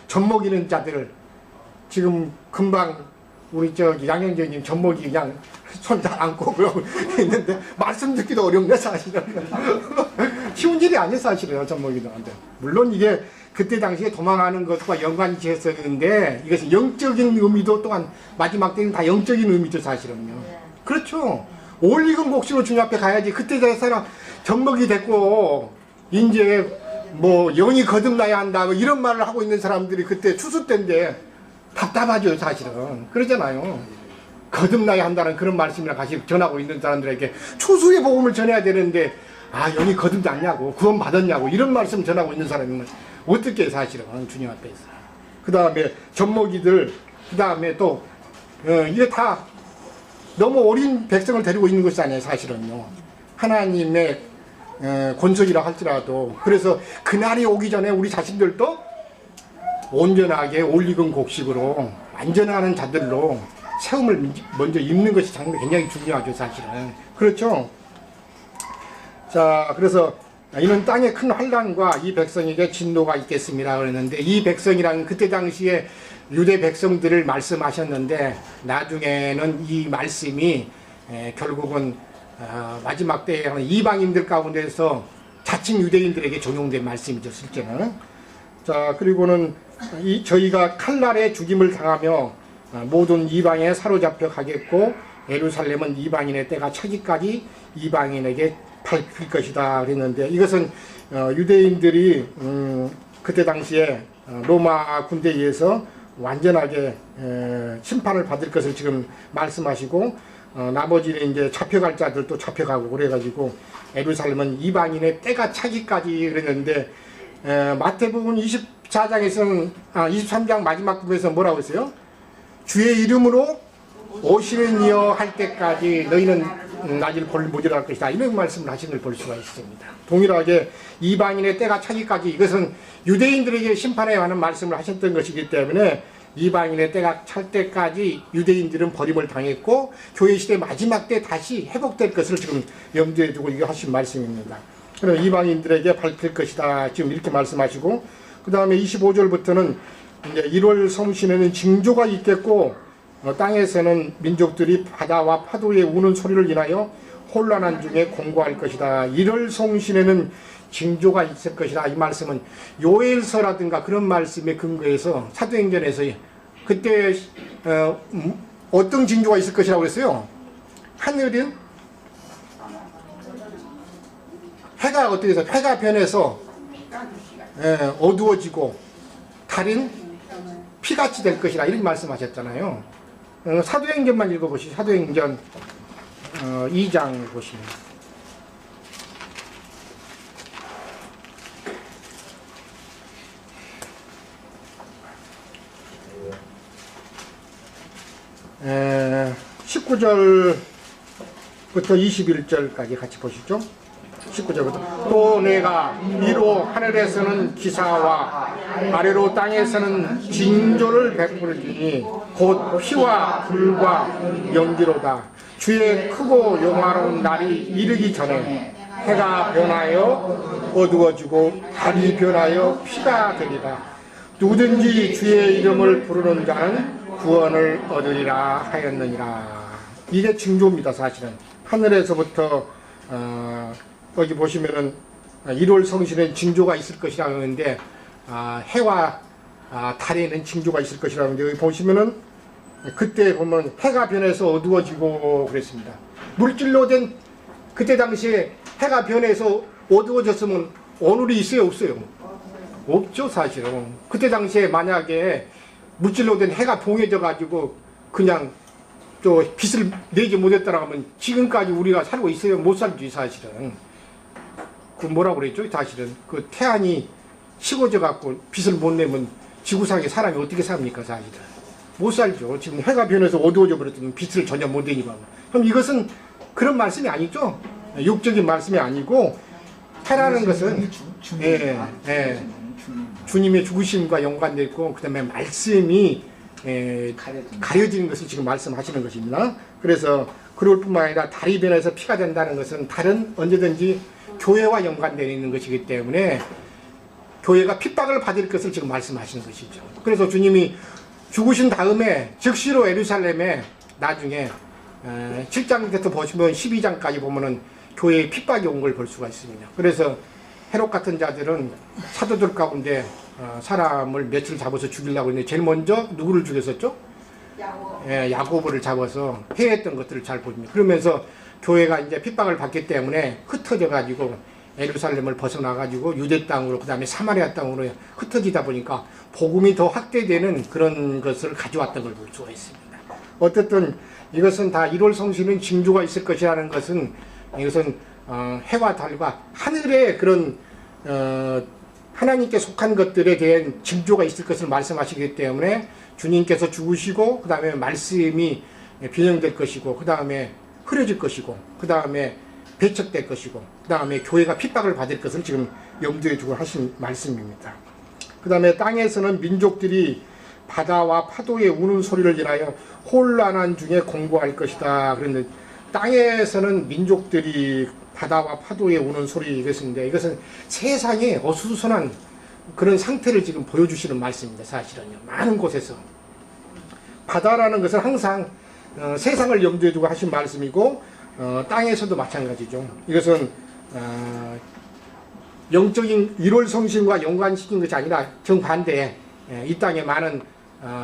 젖먹이는 자들을 지금 금방 우리 양현재님 젖먹이 그냥 손 다 안고 그러고 있는데 말씀 듣기도 어렵네 사실은. 쉬운 일이 아니에요 사실은 젖먹이들한테. 물론 이게 그때 당시에 도망하는 것과 연관이 지었었는데 이것은 영적인 의미도 또한 마지막 때는 다 영적인 의미죠 사실은요. 그렇죠. 올익은 곡식으로 주님 앞에 가야지. 그때 사람 젖먹이 됐고 이제 뭐 영이 거듭나야 한다 뭐 이런 말을 하고 있는 사람들이 그때 추수 때인데 답답하죠 사실은. 그러잖아요. 거듭나야 한다는 그런 말씀이나 같이 전하고 있는 사람들에게 추수의 복음을 전해야 되는데 아 영이 거듭났냐고 구원 받았냐고 이런 말씀 전하고 있는 사람이면 어떻게 사실은 주님 앞에서. 그 다음에 젖먹이들 그 다음에 또 이게 다 너무 어린 백성을 데리고 있는 것이 아니에요 사실은요. 하나님의 권속이라 할지라도. 그래서 그날이 오기 전에 우리 자신들도 온전하게 올익은 곡식으로 완전하는 자들로 세움을 먼저 입는 것이 굉장히 중요하죠 사실은. 그렇죠. 자 그래서 이는 땅에 큰 환난과 이 백성에게 진노가 있겠습니다 그랬는데, 이 백성이란 그때 당시에 유대 백성들을 말씀하셨는데 나중에는 이 말씀이 결국은 마지막 때에 이방인들 가운데서 자칭 유대인들에게 적용된 말씀이죠 실제는. 자 그리고는 저희가 칼날에 죽임을 당하며 모든 이방에 사로잡혀 가겠고 예루살렘은 이방인의 때가 차기까지 이방인에게 밟힐 것이다 그랬는데, 이것은 유대인들이 그때 당시에 로마 군대에 의해서 완전하게 심판을 받을 것을 지금 말씀하시고, 나머지는 이제 잡혀갈 자들도 잡혀가고 그래가지고 예루살렘은 이방인의 때가 차기까지 그랬는데, 마태복음 24장에서는 23장 마지막 부분에서 뭐라고 했어요? 주의 이름으로 오시는 이여 할 때까지 너희는 나를 모질할 것이다 이런 말씀을 하신 걸 볼 수가 있습니다. 동일하게 이방인의 때가 차기까지, 이것은 유대인들에게 심판에 관한 말씀을 하셨던 것이기 때문에 이방인의 때가 찰 때까지 유대인들은 버림을 당했고 교회 시대 마지막 때 다시 회복될 것을 지금 염두에 두고 이거 하신 말씀입니다. 그럼 이방인들에게 밟힐 것이다 지금 이렇게 말씀하시고, 그 다음에 25절부터는 이제 1월 성신에는 징조가 있겠고 땅에서는 민족들이 바다와 파도에 우는 소리를 인하여 혼란한 중에 공고할 것이다. 1월 성신에는 징조가 있을 것이다. 이 말씀은 요엘서라든가 그런 말씀에 근거해서 사도행전에서 그때 어떤 징조가 있을 것이라고 그랬어요? 하늘은 해가 어떻게 해서 해가 변해서 어두워지고 달은 피같이 될 것이라 이렇게 말씀하셨잖아요. 사도행전만 읽어보시죠. 사도행전 2장 보시면 에, 19절부터 21절까지 같이 보시죠. 19절부터 또 내가 위로 하늘에서는 기사와 아래로 땅에서는 징조를 베풀으니 곧 피와 불과 연기로다. 주의 크고 영화로운 날이 이르기 전에 해가 변하여 어두워지고 달이 변하여 피가 되리라. 누구든지 주의 이름을 부르는 자는 구원을 얻으리라 하였느니라. 이게 징조입니다 사실은. 하늘에서부터 여기 보시면은 1월 성신엔 징조가 있을 것이라고 하는데 해와 달에는 징조가 있을 것이라고 하는데, 여기 보시면은 그때 보면 해가 변해서 어두워지고 그랬습니다. 물질로 된 그때 당시에 해가 변해서 어두워졌으면 오늘이 있어요 없어요? 없죠 사실은. 그때 당시에 만약에 물질로 된 해가 동해져 가지고 그냥 또 빛을 내지 못했다라고 하면 지금까지 우리가 살고 있어요? 못 살지 사실은. 그 뭐라고 그랬죠? 사실은 그 태양이 식어져 갖고 빛을 못 내면 지구상에 사람이 어떻게 삽니까 사실은? 못 살죠. 지금 해가 변해서 어두워져 버렸더니 빛을 전혀 못 내니까. 그럼 이것은 그런 말씀이 아니죠? 육적인 말씀이 아니고, 해라는 것은 주님의 죽으심과 연관되어 있고 그 다음에 말씀이 가려지는 것을 지금 말씀하시는 것입니다. 그래서 그럴 뿐만 아니라 달이 변해서 피가 된다는 것은 달은 언제든지 교회와 연관되어 있는 것이기 때문에 교회가 핍박을 받을 것을 지금 말씀하시는 것이죠. 그래서 주님이 죽으신 다음에 즉시로 예루살렘에 나중에 7장부터 보시면 12장까지 보면은 교회에 핍박이 온 걸 볼 수가 있습니다. 그래서 헤롯 같은 자들은 사도들 가운데 사람을 며칠 잡아서 죽이려고 했는데 제일 먼저 누구를 죽였었죠? 야고보를 잡아서 해했던 것들을 잘 보입니다. 그러면서 교회가 이제 핍박을 받기 때문에 흩어져 가지고 예루살렘을 벗어나 가지고 유대 땅으로, 그 다음에 사마리아 땅으로 흩어지다 보니까 복음이 더 확대되는 그런 것을 가져왔던 걸 볼 수가 있습니다. 어쨌든 이것은 다 1월 성신은 징조가 있을 것이라는 것은, 이것은 해와 달과 하늘의 그런 하나님께 속한 것들에 대한 징조가 있을 것을 말씀하시기 때문에 주님께서 죽으시고 그 다음에 말씀이 변형될 것이고 그 다음에 흐려질 것이고 그 다음에 배척될 것이고 그 다음에 교회가 핍박을 받을 것을 지금 염두에 두고 하신 말씀입니다. 그 다음에 땅에서는 민족들이 바다와 파도의 우는 소리를 인하여 혼란한 중에 공고할 것이다. 그런데 땅에서는 민족들이 바다와 파도에 우는 소리, 이것인데 이것은 세상에 어수선한 그런 상태를 지금 보여주시는 말씀입니다. 사실은요. 많은 곳에서 바다라는 것은 항상 세상을 염두에 두고 하신 말씀이고 땅에서도 마찬가지죠. 이것은 영적인 1월 성신과 연관시킨 것이 아니라 정반대에 이 땅에 많은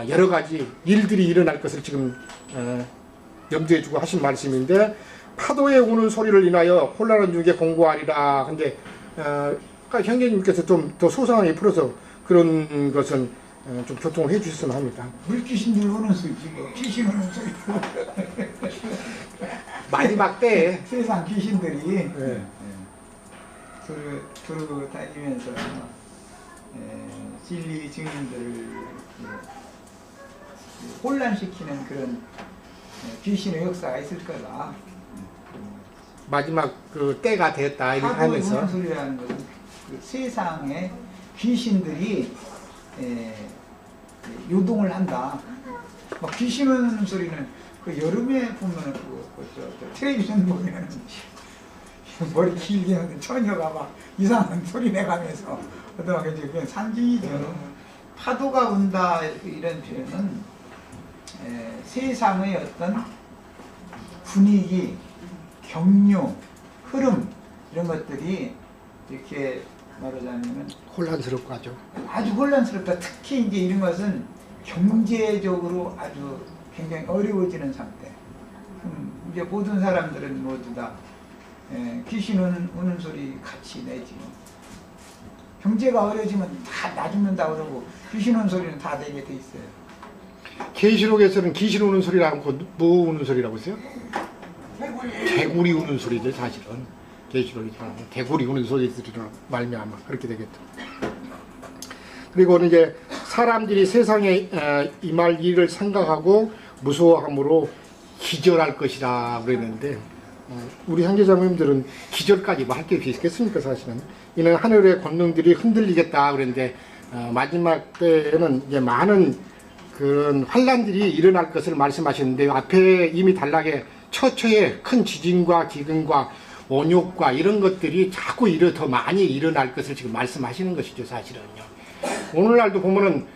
여러 가지 일들이 일어날 것을 지금 염두에 두고 하신 말씀인데, 파도에 우는 소리를 인하여 혼란한 중에 공고하리라. 근데 형제님께서 좀 더 소상하게 풀어서 그런 것은 좀 교통을 해 주셨으면 합니다. 물귀신들 오는 소리지 뭐 귀신 오는 소리. 마지막 때에 세상 귀신들이 두루 다니면서 진리 증인들을 혼란시키는 그런 귀신의 역사가 있을 거다. 마지막 그 때가 됐다 이렇게 하면서 오는 소리라는 것은 그 세상에 귀신들이 요동을 한다. 막 귀신 오는 소리는 그 여름에 보면은 텔레비전 보면은 머리 길게 하는 처녀가 막 이상한 소리 내가면서 어떤 게 그냥 상징이죠. 파도가 온다 이런 표현은 세상의 어떤 분위기, 경류, 흐름 이런 것들이 이렇게 말하자면 혼란스럽고 아주 혼란스럽다. 특히 이제 이런 것은 경제적으로 아주 굉장히 어려워지는 상태. 이제 모든 사람들은 모두 다 귀신 오는 소리 같이 내지. 경제가 어려워지면 다 나 죽는다 그러고 귀신 오는 소리는 다 내게 돼 있어요. 계시록에서는 귀신 우는 소리라고 하고 뭐 우는 소리라고 했어요? 개구리 우는 소리죠. 사실은 계시록이 개구리 우는 소리들이라 말미암아 그렇게 되겠죠. 그리고 이제 사람들이 세상에 임할 일을 생각하고 무서워함으로 기절할 것이라 그랬는데, 우리 형제자매님들은 기절까지 뭐 할 게 있겠습니까? 사실은 이는 하늘의 권능들이 흔들리겠다 그랬는데, 마지막 때에는 이제 많은 그런 환란들이 일어날 것을 말씀하셨는데, 앞에 이미 단락에 처처에 큰 지진과 기근과 원욕과 이런 것들이 자꾸 더 많이 일어날 것을 지금 말씀하시는 것이죠. 사실은요. 오늘날도 보면은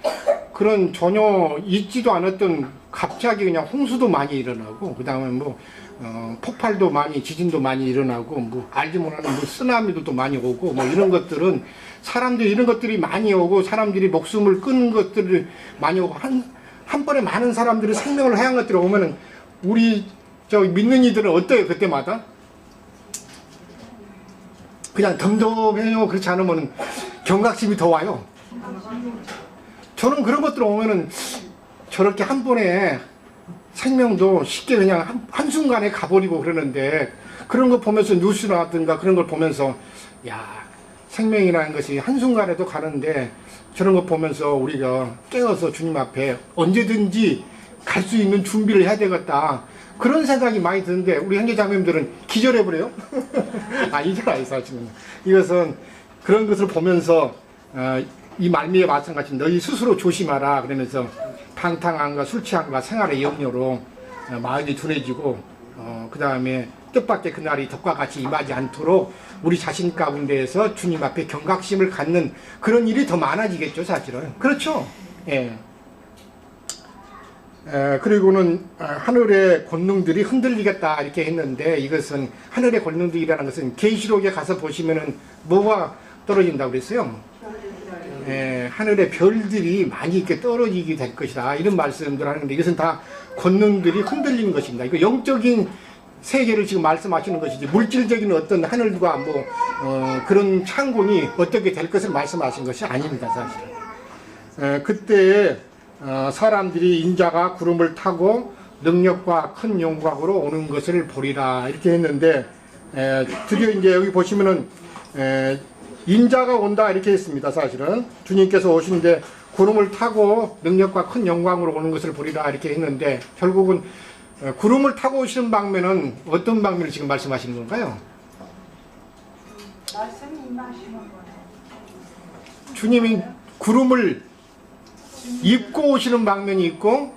그런 전혀 있지도 않았던 갑자기 그냥 홍수도 많이 일어나고, 그 다음에 뭐 폭발도 많이, 지진도 많이 일어나고, 뭐 알지 못하는 뭐 쓰나미도 또 많이 오고, 뭐 이런 것들은 사람들이 이런 것들이 많이 오고, 사람들이 목숨을 끊는 것들이 많이 오고, 한 번에 많은 사람들이 생명을 해한 것들을 보면은 우리 믿는 이들은 어때요? 그때마다 그냥 덤덤해요. 그렇지 않으면 경각심이 더 와요. 저는 그런 것들 오면은 저렇게 한 번에 생명도 쉽게 그냥 한순간에 가버리고 그러는데, 그런 거 보면서 뉴스라든가 그런 걸 보면서 야, 생명이라는 것이 한순간에도 가는데 저런 거 보면서 우리가 깨어서 주님 앞에 언제든지 갈 수 있는 준비를 해야 되겠다. 그런 생각이 많이 드는데 우리 형제자매님들은 기절해버려요. 이건 아니 사실은. 이것은 그런 것을 보면서 이 말미에 마찬가지 너희 스스로 조심하라 그러면서 방탕함과 술 취함과 생활의 염려로 마음이 둔해지고 그 다음에 뜻밖의 그날이 덕과 같이 임하지 않도록 우리 자신 가운데에서 주님 앞에 경각심을 갖는 그런 일이 더 많아지겠죠, 사실은. 그렇죠? 예. 그리고는 하늘의 권능들이 흔들리겠다 이렇게 했는데, 이것은 하늘의 권능들이라는 것은 계시록에 가서 보시면은 뭐가 떨어진다고 그랬어요? 하늘의 별들이 많이 이렇게 떨어지게 될 것이다 이런 말씀들 하는데, 이것은 다 권능들이 흔들리는 것입니다. 이거 영적인 세계를 지금 말씀하시는 것이지, 물질적인 어떤 하늘과 뭐 그런 창곤이 어떻게 될 것을 말씀하신 것이 아닙니다, 사실. 그때 사람들이 인자가 구름을 타고 능력과 큰 영광으로 오는 것을 보리라 이렇게 했는데, 드디어 이제 여기 보시면은 인자가 온다 이렇게 했습니다. 사실은 주님께서 오시는데 구름을 타고 능력과 큰 영광으로 오는 것을 보리라 이렇게 했는데, 결국은 구름을 타고 오시는 방면은 어떤 방면을 지금 말씀하시는 건가요? 말씀이 임하시는 거예요. 주님이 구름을 입고 오시는 방면이 있고,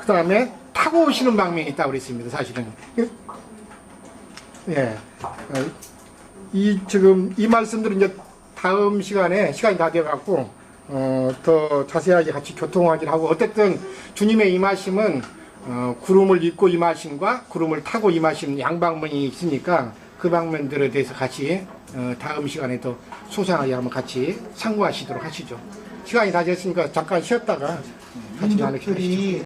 그 다음에 타고 오시는 방면이 있다고 그랬습니다, 사실은. 예. 지금 이 말씀들은 이제 다음 시간에 시간이 다 되어갖고, 더 자세하게 같이 교통하긴 하고, 어쨌든 주님의 임하심은, 구름을 입고 임하심과 구름을 타고 임하심 양방면이 있으니까 그 방면들에 대해서 같이, 다음 시간에 더 소상하게 한번 같이 상고하시도록 하시죠. 시간이 다 됐으니까 잠깐 쉬었다가 같이 나누기로 하시죠.